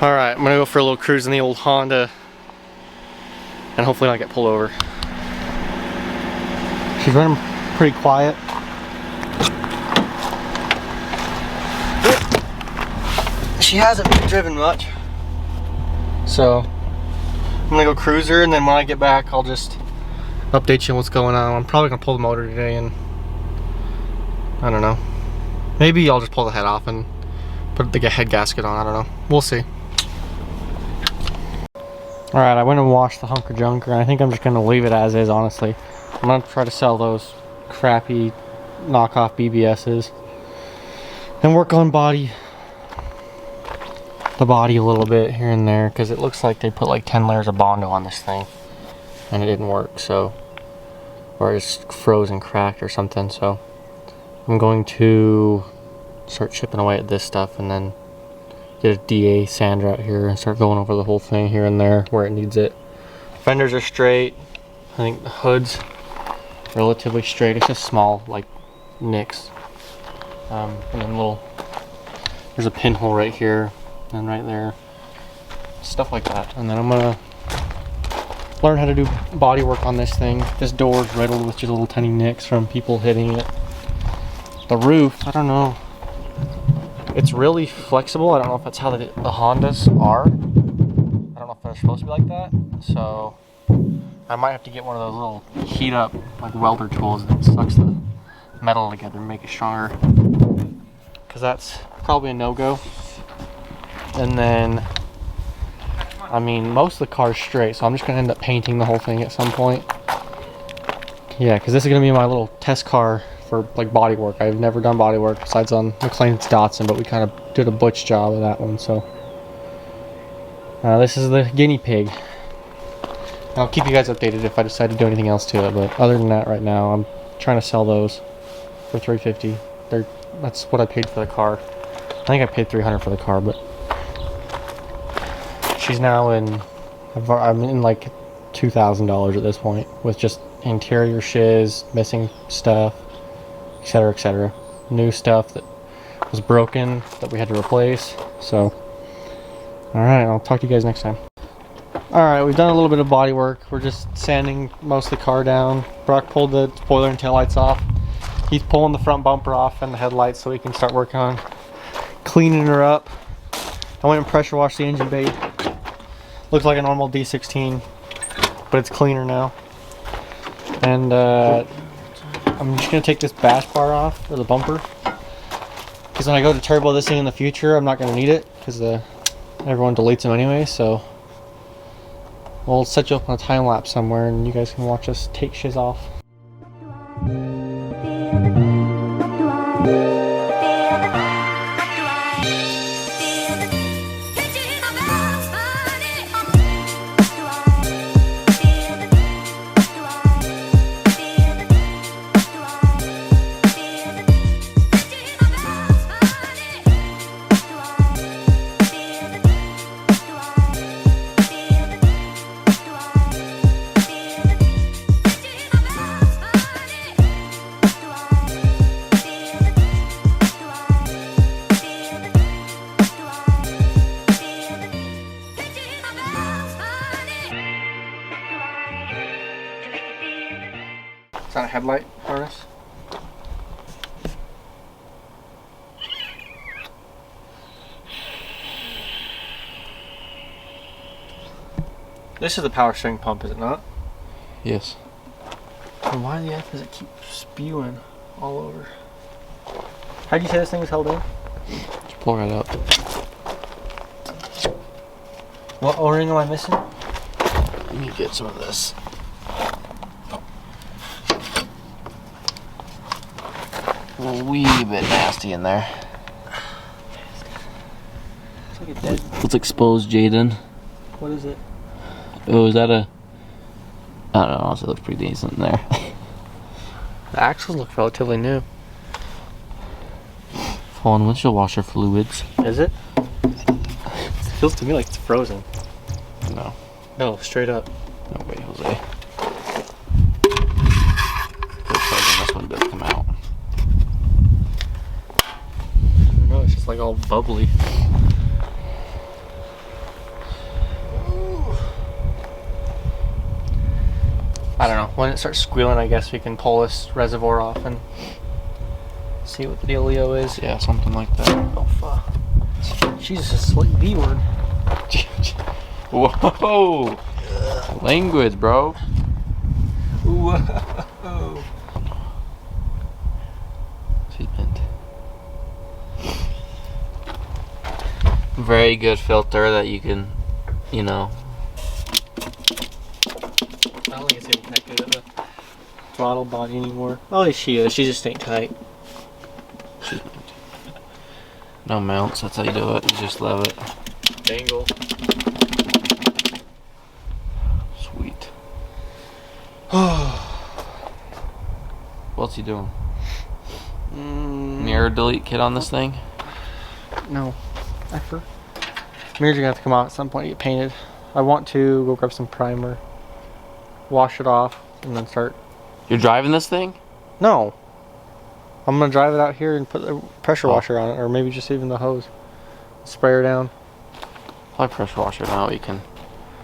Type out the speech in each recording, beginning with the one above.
Alright, I'm gonna go for a little cruise in the old Honda and hopefully not get pulled over. She's running pretty quiet. She hasn't been driven much. So I'm gonna go cruise her, and then when I get back I'll just update you on what's going on. I'm probably gonna pull the motor today, and I don't know. Maybe I'll just pull the head off and put the head gasket on. I don't know. We'll see. Alright, I went and washed the hunker junker, and I think I'm just going to leave it as is, honestly. I'm going to try to sell those crappy knockoff BBSs and work on the body a little bit here and there, because it looks like they put like 10 layers of Bondo on this thing and it didn't work, so, or it's froze and cracked or something. So I'm going to start chipping away at this stuff and then get a DA sander out here and start going over the whole thing here and there where it needs it. Fenders are straight. I think the hood's relatively straight. It's just small, like, nicks. And then there's a pinhole right here and right there. Stuff like that. And then I'm gonna learn how to do body work on this thing. This door's riddled with just little tiny nicks from people hitting it. The roof, I don't know. It's really flexible. I don't know if that's how the Hondas are. I don't know if they're supposed to be like that. So I might have to get one of those little heat up like welder tools that sucks the metal together and make it stronger. Because that's probably a no-go. And then, I mean, most of the car's straight, so I'm just gonna end up painting the whole thing at some point. Yeah, because this is gonna be my little test car for like body work. I've never done body work besides on McLean's Datsun, but we kind of did a butch job of that one. So this is the guinea pig. I'll keep you guys updated if I decide to do anything else to it, but other than that, right now I'm trying to sell those for $350. That's what I paid for the car. I think I paid $300 for the car, but she's now I'm in like $2,000 at this point with just interior shiz, missing stuff, etc., etc. New stuff that was broken that we had to replace. So, alright, I'll talk to you guys next time. Alright, we've done a little bit of body work. We're just sanding most of the car down. Brock pulled the spoiler and taillights off. He's pulling the front bumper off and the headlights so he can start working on cleaning her up. I went and pressure washed the engine bay. Looks like a normal D16, but it's cleaner now. And I'm just gonna take this bash bar off, or the bumper, because when I go to turbo this thing in the future, I'm not gonna need it because everyone deletes them anyway. So we'll set you up on a time lapse somewhere, and you guys can watch us take shiz off. Is that a headlight harness? This is the power steering pump, is it not? Yes. And why the F does it keep spewing all over? How'd you say this thing was held in? Just pull right up. What O-ring am I missing? Let me get some of this. A wee bit nasty in there. It's like a dead. Let's expose Jaden. What is it? Oh, is that a... I don't know, honestly, it looks pretty decent in there. The axles look relatively new. Fallen windshield washer fluids. Is it? It feels to me like it's frozen. No. No, straight up. No way, Jose. This one does come out. No, it's just like all bubbly. I don't know. When it starts squealing, I guess we can pull this reservoir off and see what the dealio is. Yeah, something like that. Oh, fuck. Jesus, it's like B word. Whoa! Language, bro. Whoa. Treatment. Very good filter that you can, you know. I don't think it's even connected to the throttle body anymore. Oh, she is. She just ain't tight. No mounts, that's how you do it. You just leave it. Dangle. Sweet. What's he doing? Mirror delete kit on this thing? No. Effort. Mirrors are gonna have to come out at some point to get painted. I want to go grab some primer, wash it off, and then start. You're driving this thing? No. I'm gonna drive it out here and put the pressure washer on it, or maybe just even the hose. Spray her down. I'll pressure washer now. You can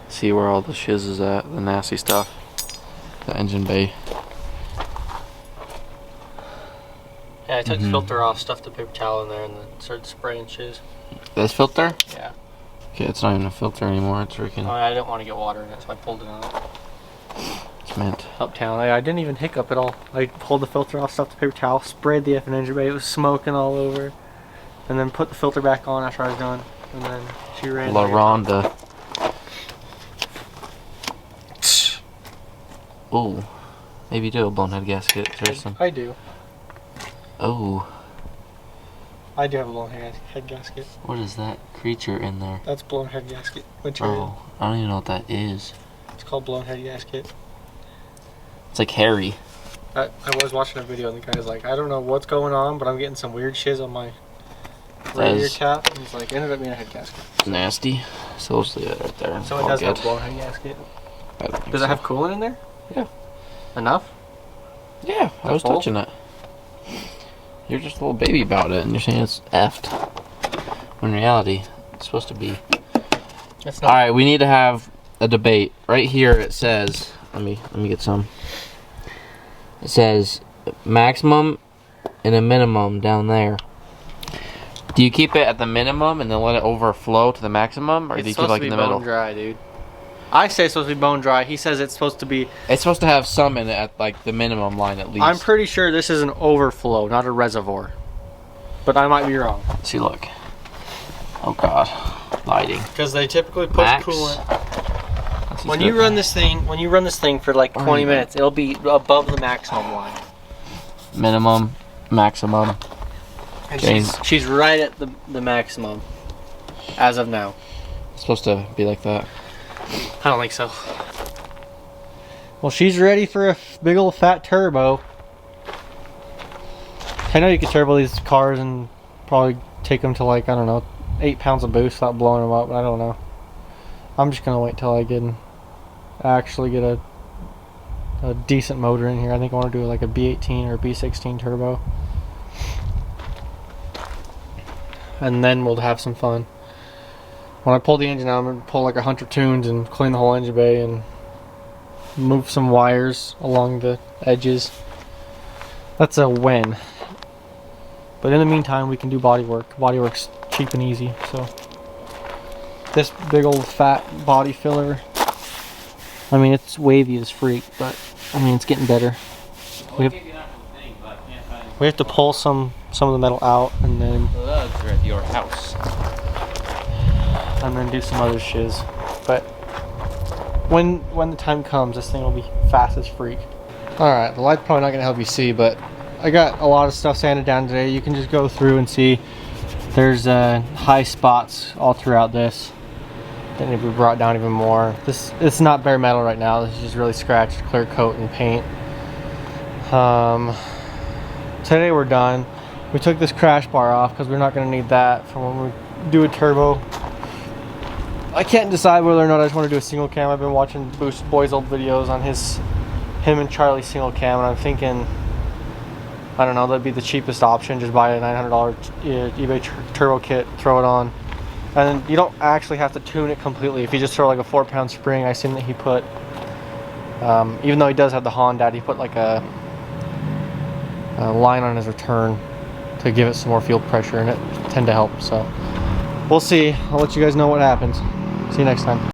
see where all the shiz is at, the nasty stuff. The engine bay. Yeah, I took the filter off, stuffed the paper towel in there, and then started spraying shiz. This filter? Yeah. Okay, it's not even a filter anymore. It's freaking. Oh, I didn't want to get water in it, so I pulled it out. It's mint. Uptown. I didn't even hiccup at all. I pulled the filter off, stuffed the paper towel, sprayed the effing engine bay. It was smoking all over. And then put the filter back on after I was done. And then she ran. La Ronda. Ooh. Maybe do a blown head gasket. There's some. I do. Oh. I do have a blown head gasket. What is that creature in there? That's blown head gasket material. Oh, I don't even know what that is. It's called blown head gasket. It's like hairy. I was watching a video and the guy's like, I don't know what's going on, but I'm getting some weird shiz on my radiator cap. And he's like, it ended up being a head gasket. Nasty. So let's leave it right there. So it does have a blown head gasket. Does it have coolant in there? Yeah. Enough? Yeah, I was touching it. You're just a little baby about it, and you're saying it's effed. When in reality, it's supposed to be. It's not. All right, we need to have a debate. Right here, it says. Let me get some. It says maximum and a minimum down there. Do you keep it at the minimum and then let it overflow to the maximum, or do you keep it like in the middle? It's supposed to be bone dry, dude. I say it's supposed to be bone dry. He says it's supposed to be. It's supposed to have some in it at like the minimum line at least. I'm pretty sure this is an overflow, not a reservoir. But I might be wrong. Let's see, look. Oh God, lighting. Because they typically put Max. coolant. When you run this thing for like 20 minutes, it'll be above the maximum line. Minimum, maximum. And Okay. she's right at the maximum as of now. It's supposed to be like that. I don't think so. Well, she's ready for a big old fat turbo. I know you can turbo these cars and probably take them to like, I don't know, 8 pounds of boost without blowing them up, but I don't know. I'm just gonna wait till I actually get a decent motor in here. I think I want to do like a B18 or a B16 turbo. And then we'll have some fun. When I pull the engine out, I'm going to pull like 100 tunes and clean the whole engine bay and move some wires along the edges. That's a win. But in the meantime, we can do body work. Body work's cheap and easy. So this big old fat body filler, I mean, it's wavy as freak, but I mean, it's getting better. We have to pull some of the metal out and then The lugs are at your house. and then do some other shiz. But when the time comes, this thing will be fast as freak. Alright, the light's probably not going to help you see, but I got a lot of stuff sanded down today. You can just go through and see there's high spots all throughout this. Then if we brought down even more. It's not bare metal right now. This is just really scratched, clear coat and paint. Today we're done. We took this crash bar off because we're not going to need that for when we do a turbo. I can't decide whether or not I just want to do a single cam. I've been watching Boost Boy's old videos on him and Charlie's single cam, and I'm thinking, I don't know, that'd be the cheapest option. Just buy a $900 eBay turbo kit, throw it on, and you don't actually have to tune it completely. If you just throw like a 4-pound spring, I seen that he put Even though he does have the Honda, he put like a line on his return to give it some more fuel pressure, and it tend to help. So we'll see. I'll let you guys know what happens. See you next time.